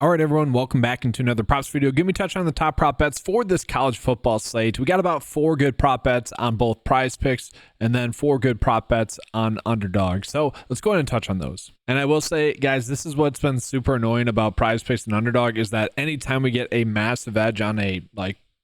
All right, everyone, welcome back into another props video. Give me a touch on the top prop bets for this college football slate. We got about 4 good prop bets on both PrizePicks and then 4 good prop bets on Underdog. So let's go ahead and touch on those. And I will say, guys, this is what's been super annoying about PrizePicks and Underdog is that anytime we get a massive edge on a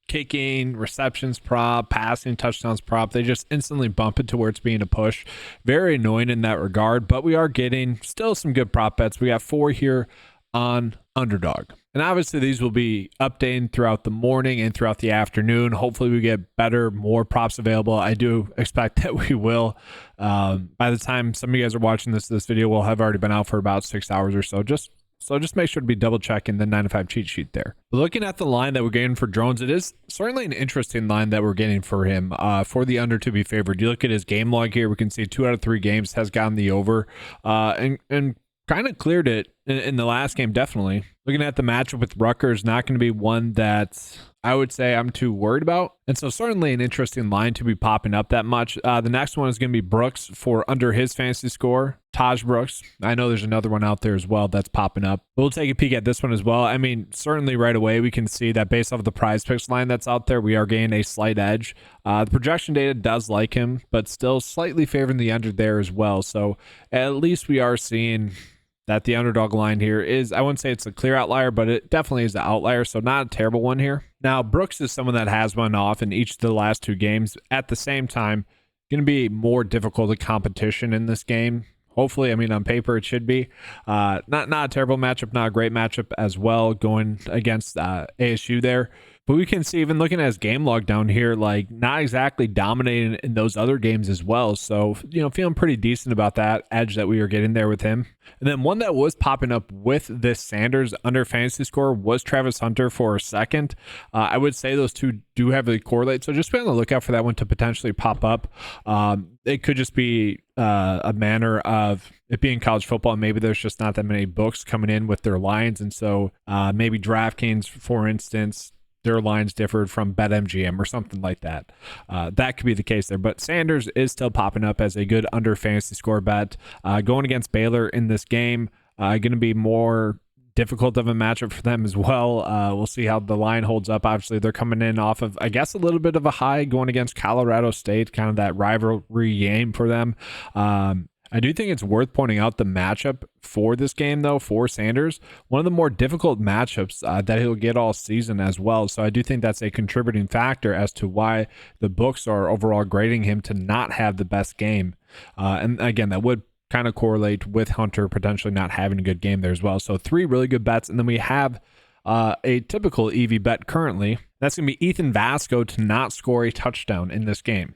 kicking, receptions prop, passing, touchdowns prop, they just instantly bump it to where it's being a push. Very annoying in that regard, but we are getting still some good prop bets. We got 4 here on Underdog. And obviously these will be updating throughout the morning and throughout the afternoon. Hopefully we get better, more props available. I do expect that we will. By the time some of you guys are watching this video will have already been out for about 6 hours or so. Just make sure to be double checking the 9 to 5 cheat sheet there. But looking at the line that we're getting for Drones, it is certainly an interesting line that we're getting for him for the under to be favored. You look at his game log here, we can see 2 out of 3 games has gotten the over and kind of cleared it in the last game, definitely. Looking at the matchup with Rutgers, not going to be one that I would say I'm too worried about. And so certainly an interesting line to be popping up that much. The next one is going to be Brooks for under his fantasy score. Taj Brooks. I know there's another one out there as well that's popping up. We'll take a peek at this one as well. I mean, certainly right away we can see that based off of the PrizePicks line that's out there, we are gaining a slight edge. The projection data does like him, but still slightly favoring the under there as well. So at least we are seeing that the Underdog line here is, I wouldn't say it's a clear outlier, but it definitely is an outlier, so not a terrible one here. Now, Brooks is someone that has went off in each of the last 2 games. At the same time, going to be more difficult a competition in this game. Hopefully, I mean, on paper, it should be. Not a terrible matchup, not a great matchup as well, going against ASU there. But we can see, even looking at his game log down here, like not exactly dominating in those other games as well. So, you know, feeling pretty decent about that edge that we were getting there with him. And then one that was popping up with this Sanders under fantasy score was Travis Hunter for a second. I would say those two do heavily correlate. So just be on the lookout for that one to potentially pop up. It could just be a manner of it being college football, and maybe there's just not that many books coming in with their lines. And so maybe DraftKings, for instance, their lines differed from BetMGM or something like that. That could be the case there. But Sanders is still popping up as a good under fantasy score bet. Going against Baylor in this game, going to be more difficult of a matchup for them as well. We'll see how the line holds up. Obviously, they're coming in off of, I guess, a little bit of a high going against Colorado State, kind of that rivalry game for them. I do think it's worth pointing out the matchup for this game, though, for Sanders. One of the more difficult matchups that he'll get all season as well. So I do think that's a contributing factor as to why the books are overall grading him to not have the best game. And again, that would kind of correlate with Hunter potentially not having a good game there as well. So 3 really good bets. And then we have a typical EV bet currently. That's going to be Ethan Vasco to not score a touchdown in this game.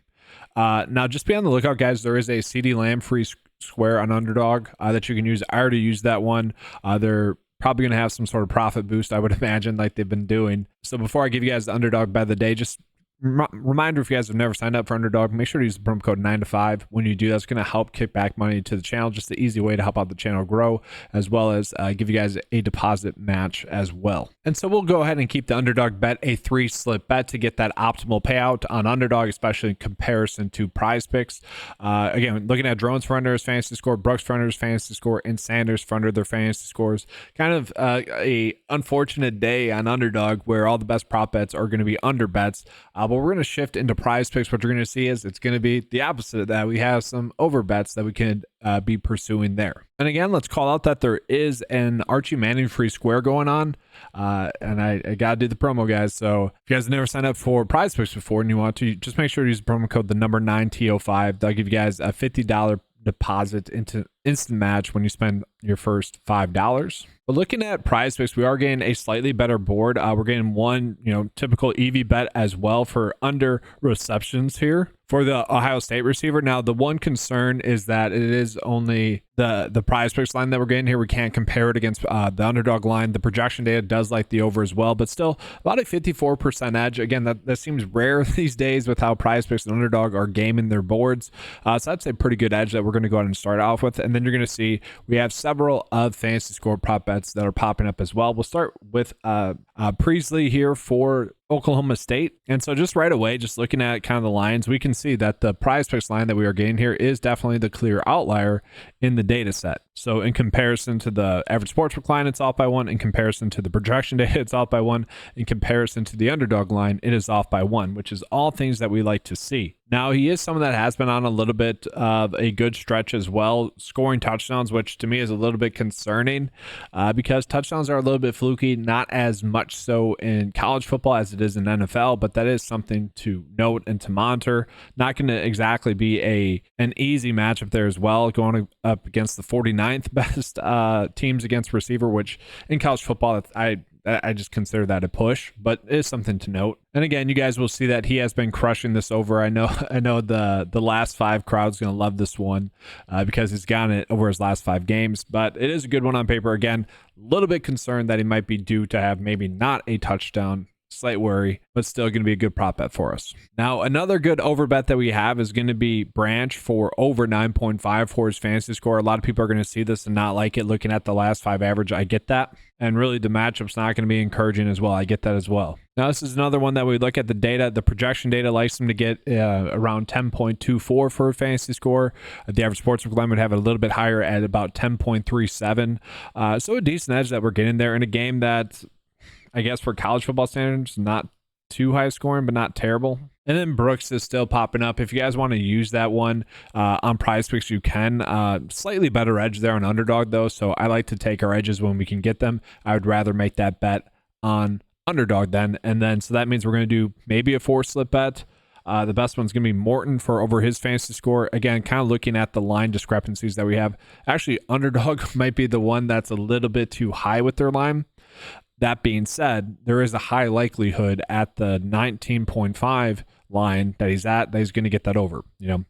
Now, just be on the lookout, guys. There is a CD Lamb free square on Underdog that you can use. I already used that one. They're probably going to have some sort of profit boost, I would imagine, like they've been doing. So before I give you guys the Underdog bet of the day, just reminder, if you guys have never signed up for Underdog, make sure to use the promo code 9 to 5 when you do. That's going to help kick back money to the channel. Just the easy way to help out the channel grow, as well as give you guys a deposit match as well. And so we'll go ahead and keep the Underdog bet a 3-slip bet to get that optimal payout on Underdog, especially in comparison to PrizePicks. Again, looking at Drones for under his fantasy score, Brooks for under his fantasy score, and Sanders for under their fantasy scores. Kind of a unfortunate day on Underdog where all the best prop bets are going to be under bets. But we're going to shift into PrizePicks. What you're going to see is it's going to be the opposite of that. We have some over bets that we can be pursuing there. And again, let's call out that there is an Archie Manning free square going on. And I got to do the promo, guys. So if you guys have never signed up for PrizePicks before and you want to, just make sure to use the promo code, the number 9TO5. They'll give you guys a $50 deposit into instant match when you spend your first $5. But looking at PrizePicks, we are getting a slightly better board. We're getting one, typical EV bet as well for under receptions here for the Ohio State receiver. Now, the one concern is that it is only the PrizePicks line that we're getting here. We can't compare it against the Underdog line. The projection data does like the over as well, but still about a 54% edge. Again, that seems rare these days with how PrizePicks and Underdog are gaming their boards. So that's a pretty good edge that we're going to go ahead and start off with. And then you're going to see we have several of fantasy score prop bets that are popping up as well. We'll start with Priestley here for Oklahoma State. And so just right away, just looking at kind of the lines, we can see that the PrizePicks line that we are getting here is definitely the clear outlier in the data set. So in comparison to the average sportsbook line, it's off by 1. In comparison to the projection data, it's off by 1. In comparison to the underdog line, it is off by 1, which is all things that we like to see. Now, he is someone that has been on a little bit of a good stretch as well, scoring touchdowns, which to me is a little bit concerning because touchdowns are a little bit fluky, not as much so in college football as it is in NFL, but that is something to note and to monitor. Not going to exactly be an easy matchup there as well, going up against the 49th best teams against receiver, which in college football, I just consider that a push, but it is something to note. And again, you guys will see that he has been crushing this over. I know the last 5 crowd's going to love this one because he's gotten it over his last 5 games, but it is a good one on paper. Again, a little bit concerned that he might be due to have maybe not a touchdown. Slight worry, but still going to be a good prop bet for us. Now, another good over bet that we have is going to be Branch for over 9.5 for his fantasy score. A lot of people are going to see this and not like it looking at the last 5 average. I get that. And really, the matchup's not going to be encouraging as well. I get that as well. Now, this is another one that we look at the data. The projection data likes him to get around 10.24 for a fantasy score. The average sportsbook line would have it a little bit higher at about 10.37. So a decent edge that we're getting there in a game that, I guess for college football standards, not too high scoring, but not terrible. And then Brooks is still popping up. If you guys want to use that one on PrizePicks, you can. Slightly better edge there on Underdog, though, so I like to take our edges when we can get them. I would rather make that bet on Underdog then. And then, so that means we're going to do maybe a 4-slip bet. The best one's going to be Morton for over his fantasy score. Again, kind of looking at the line discrepancies that we have. Actually, Underdog might be the one that's a little bit too high with their line. That being said, there is a high likelihood at the 19.5 line that he's going to get that over.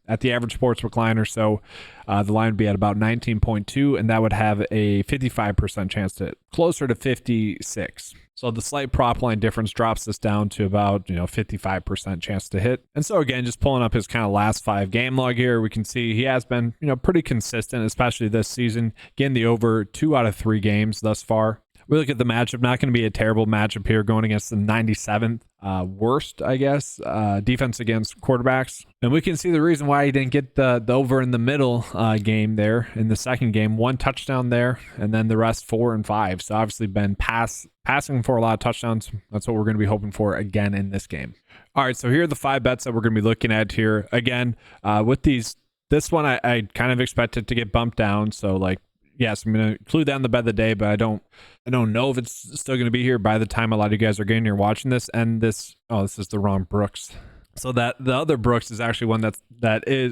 At the average sportsbook line or so, the line would be at about 19.2, and that would have a 55% chance to hit, closer to 56. So the slight prop line difference drops this down to about 55% chance to hit. And so again, just pulling up his kind of last 5 game log here, we can see he has been pretty consistent, especially this season, getting the over 2 out of 3 games thus far. We look at the matchup, not going to be a terrible matchup here, going against the 97th worst, I guess, defense against quarterbacks. And we can see the reason why he didn't get the over in the middle game there in the second game. 1 touchdown there, and then the rest 4 and 5. So obviously been passing for a lot of touchdowns. That's what we're going to be hoping for again in this game. All right, so here are the 5 bets that we're going to be looking at here. Again, with this one, I kind of expect it to get bumped down. So yes, I'm going to include that in the bet of the day, but I don't know if it's still going to be here by the time a lot of you guys are getting here watching this. And this is the wrong Brooks. So that the other Brooks is actually one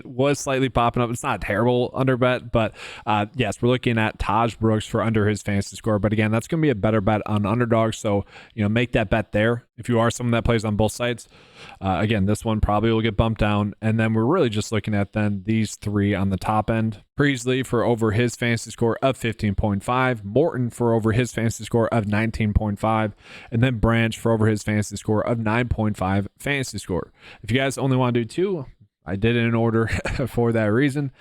was slightly popping up. It's not a terrible under bet, but yes, we're looking at Taj Brooks for under his fantasy score. But again, that's going to be a better bet on Underdog. So make that bet there if you are someone that plays on both sides. Again, this one probably will get bumped down, and then we're really just looking at then these 3 on the top end. Priestley for over his fantasy score of 15.5, Morton for over his fantasy score of 19.5, and then Branch for over his fantasy score of 9.5 fantasy score. If you guys only want to do 2, I did it in order for that reason.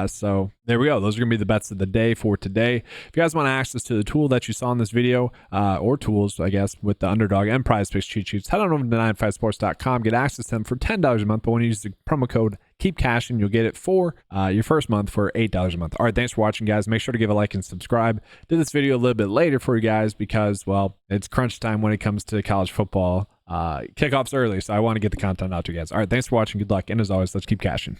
So there we go. Those are going to be the bets of the day for today. If you guys want access to the tool that you saw in this video, or tools, I guess, with the Underdog and PrizePicks cheat sheets, head on over to 95sports.com. Get access to them for $10 a month. But when you use the promo code Keep Cashing, you'll get it for your first month for $8 a month. All right, thanks for watching, guys. Make sure to give a like and subscribe. Did this video a little bit later for you guys because, well, it's crunch time when it comes to college football. Kickoffs early, so I want to get the content out to you guys. All right, thanks for watching. Good luck, and as always, let's keep cashing.